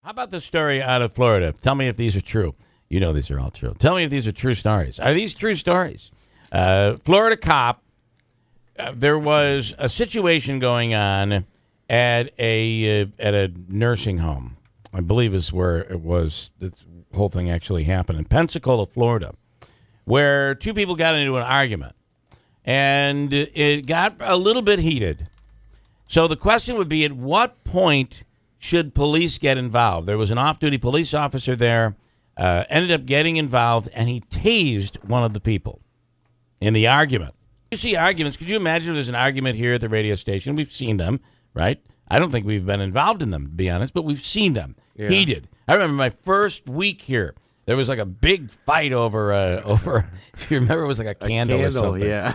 How about the story out of Florida? Tell me if these are true. You know these are all true. Tell me if these are true stories. Are these true stories? Florida cop, there was a situation going on at a nursing home. I believe is where it was. This whole thing actually happened in Pensacola, Florida, where two people got into an argument, and it got a little bit heated. So the question would be, at what point should police get involved? There was an off-duty police officer there, ended up getting involved, and he tased one of the people in the argument. You see arguments. Could you imagine if there's an argument here at the radio station? We've seen them, right? I don't think we've been involved in them, to be honest, but we've seen them. Yeah. Heated. I remember my first week here. There was like a big fight over. If you remember, it was like a candle or something. Yeah.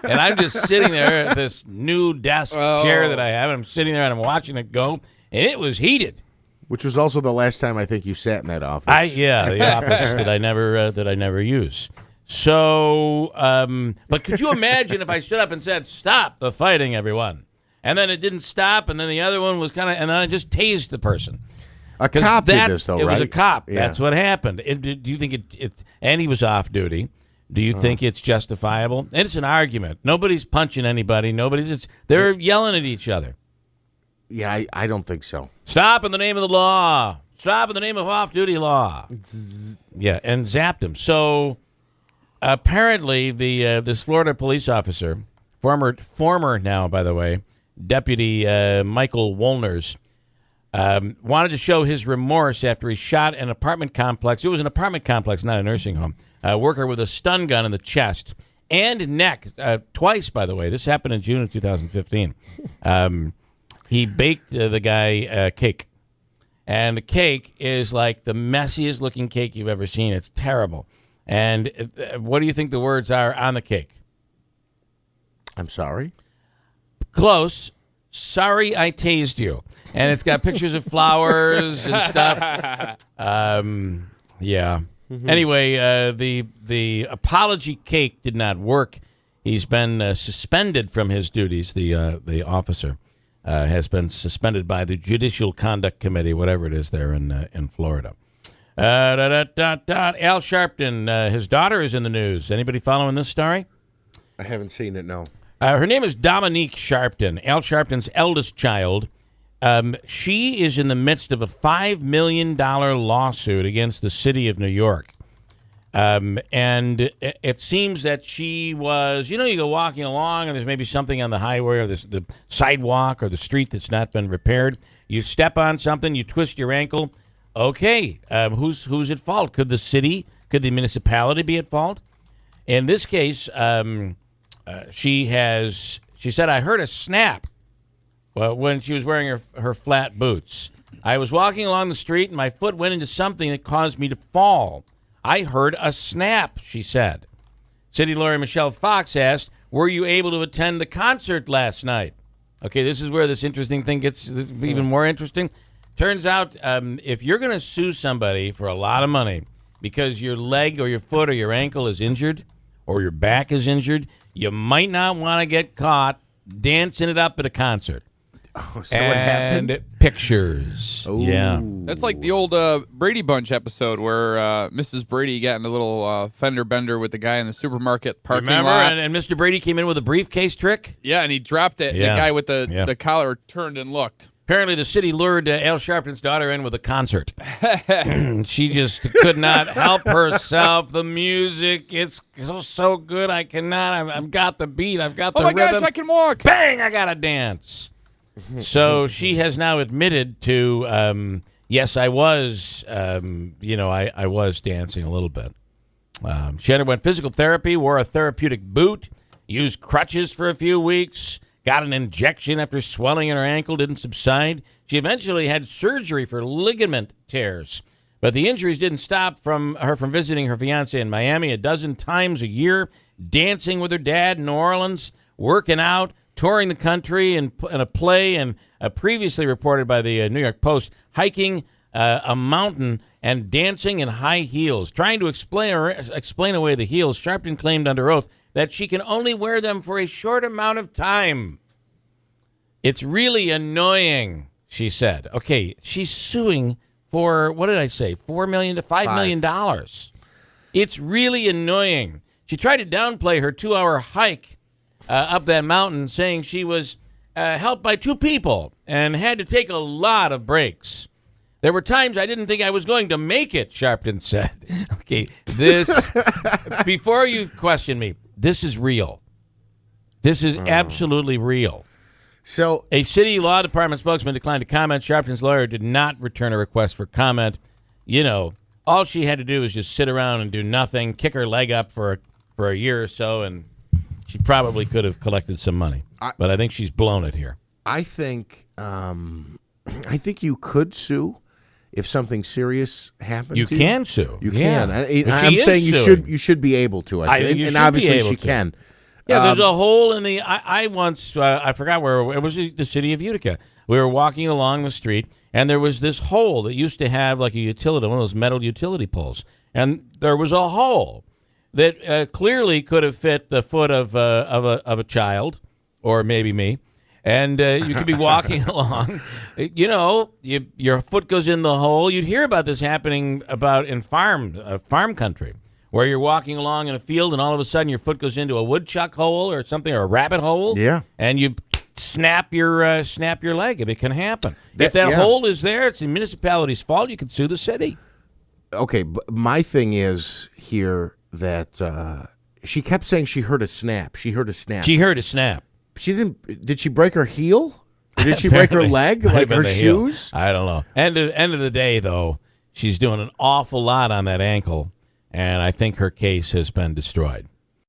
And I'm just sitting there at this new desk chair that I have, and I'm sitting there and I'm watching it go, and it was heated. Which was also the last time I think you sat in that office. The office that I never use. So, but could you imagine if I stood up and said, "Stop the fighting, everyone," and then it didn't stop, and then the other one was and then I just tased the person. A cop did this, though, right? It was a cop. Yeah. That's what happened. Do you think it? And he was off duty. Do you think it's justifiable? And it's an argument. Nobody's punching anybody. They're yelling at each other. Yeah, I don't think so. Stop in the name of the law. Stop in the name of off-duty law. Yeah, and zapped him. So apparently, this Florida police officer, former now, by the way, Deputy Michael Woolners, wanted to show his remorse after he shot an apartment complex. It was an apartment complex, not a nursing home. A worker with a stun gun in the chest and neck, twice, by the way. This happened in June of 2015. He baked the guy cake. And the cake is like the messiest looking cake you've ever seen. It's terrible. And what do you think the words are on the cake? I'm sorry? Close. Sorry I tased you. And it's got pictures of flowers and stuff. Yeah. Mm-hmm. Anyway, the apology cake did not work. He's been suspended from his duties. The officer has been suspended by the Judicial Conduct Committee, whatever it is there in Florida. Al Sharpton, his daughter is in the news. Anybody following this story? I haven't seen it, no. Her name is Dominique Sharpton, Al Sharpton's eldest child. She is in the midst of a $5 million lawsuit against the city of New York. And it seems that she was, you go walking along and there's maybe something on the highway or the sidewalk or the street that's not been repaired. You step on something, you twist your ankle. Okay, who's at fault? Could the city, could the municipality be at fault? In this case, she said, I heard a snap when she was wearing her flat boots. I was walking along the street and my foot went into something that caused me to fall. I heard a snap, she said. City Lawyer Michelle Fox asked, were you able to attend the concert last night? Okay, this is where this interesting thing gets even more interesting. Turns out if you're going to sue somebody for a lot of money because your leg or your foot or your ankle is injured or your back is injured, you might not want to get caught dancing it up at a concert. Oh, so what happened? Pictures. Ooh. Yeah. That's like the old Brady Bunch episode where Mrs. Brady got in a little fender bender with the guy in the supermarket parking Remember? lot. And Mr. Brady came in with a briefcase trick? Yeah, and he dropped it. Yeah. The guy with the collar turned and looked. Apparently, the city lured Al Sharpton's daughter in with a concert. She just could not help herself. The music, it's so good. I cannot. I've got the beat. I've got the rhythm. Oh, my gosh, I can walk. Bang, I got to dance. So she has now admitted to, yes, I was, I was dancing a little bit. She underwent physical therapy, wore a therapeutic boot, used crutches for a few weeks, got an injection after swelling in her ankle didn't subside. She eventually had surgery for ligament tears. But the injuries didn't stop her from visiting her fiancé in Miami 12 times a year, dancing with her dad in New Orleans, working out, touring the country in a play, and previously reported by the New York Post, hiking a mountain and dancing in high heels. Trying to explain away the heels, Sharpton claimed under oath that she can only wear them for a short amount of time. It's really annoying, she said. Okay, she's suing for, what did I say, $4 million to $5 million. It's really annoying. She tried to downplay her 2-hour hike up that mountain, saying she was helped by 2 people and had to take a lot of breaks. There were times I didn't think I was going to make it, Sharpton said. Okay, this, before you question me, this is real. This is absolutely real. So, A city law department spokesman declined to comment. Sharpton's lawyer did not return a request for comment. You know, all she had to do was just sit around and do nothing, kick her leg up for a year or so, and she probably could have collected some money. But I think she's blown it here. I think you could sue if something serious happened. You to can sue. You Yeah. can. But I'm she is saying suing. you should be able to. I think you and should obviously be able she to. can. Yeah, there's a hole in the. I once I forgot where it was. The city of Utica. We were walking along the street, and there was this hole that used to have like a utility, one of those metal utility poles, and there was a hole that clearly could have fit the foot of a child, or maybe me. And you could be walking along, you know, your foot goes in the hole. You'd hear about this happening in farm country, where you're walking along in a field and all of a sudden your foot goes into a woodchuck hole or something, or a rabbit hole. Yeah. And you snap your leg. It can happen. If that hole is there, it's the municipality's fault. You could sue the city. Okay, but my thing is here that she kept saying she heard a snap. She heard a snap. She heard a snap. She didn't. Did she break her heel? Or did she break her leg? Might have Like been her the heel. shoes? I don't know. End of the day, though, she's doing an awful lot on that ankle, and I think her case has been destroyed.